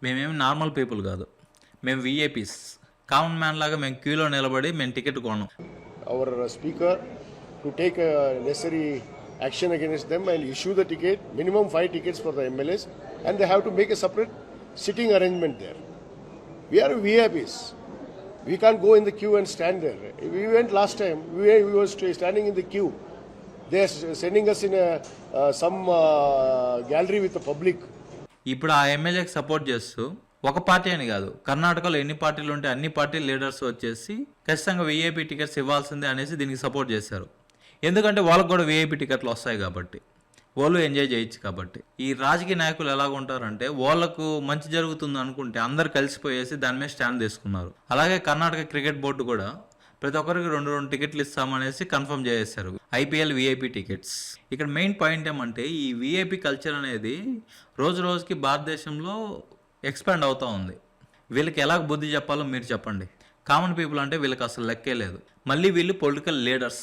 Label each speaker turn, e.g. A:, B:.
A: మేమేమి normal people కాదు, మేము విఐపీస్. కామన్ మ్యాన్ లాగా మేము క్యూలో నిలబడి మేము ticket కొనం.
B: Our speaker to take necessary action against them and issue the ticket, minimum 5 tickets for the MLAs, and they have to make a separate sitting arrangement there. We are VIPs. We can't go in the queue and stand there. We went last time, we were standing in the queue. They are sending us in some gallery with the public.
A: ఇప్పుడు ఆ ఎమ్మెల్యేకి support చేస్తూ ఒక party అని కాదు, కర్ణాటకలో ఎన్ని పార్టీలు ఉంటే అన్ని పార్టీ లీడర్స్ వచ్చేసి ఖచ్చితంగా విఐపీ టికెట్స్ ఇవ్వాల్సిందే అనేసి దీనికి సపోర్ట్ చేశారు. ఎందుకంటే వాళ్ళకు కూడా విఐపీ టికెట్లు వస్తాయి కాబట్టి, వాళ్ళు ఎంజాయ్ చేయొచ్చు కాబట్టి. ఈ రాజకీయ నాయకులు ఎలాగుంటారంటే వాళ్ళకు మంచి జరుగుతుంది అనుకుంటే అందరు కలిసిపోయేసి దాని మీద స్టాండ్ తీసుకున్నారు. అలాగే కర్ణాటక క్రికెట్ బోర్డు కూడా ప్రతి ఒక్కరికి 2 టికెట్లు ఇస్తామనేసి కన్ఫర్మ్ చేసేసారు, ఐపీఎల్ విఐపీ టికెట్స్. ఇక్కడ మెయిన్ పాయింట్ ఏమంటే ఈ విఐపీ కల్చర్ అనేది రోజు రోజుకి భారతదేశంలో ఎక్స్పాండ్ అవుతూ ఉంది. వీళ్ళకి ఎలా బుద్ధి చెప్పాలో మీరు చెప్పండి. కామన్ పీపుల్ అంటే వీళ్ళకి అసలు లెక్కే లేదు. మళ్ళీ వీళ్ళు పొలిటికల్ లీడర్స్.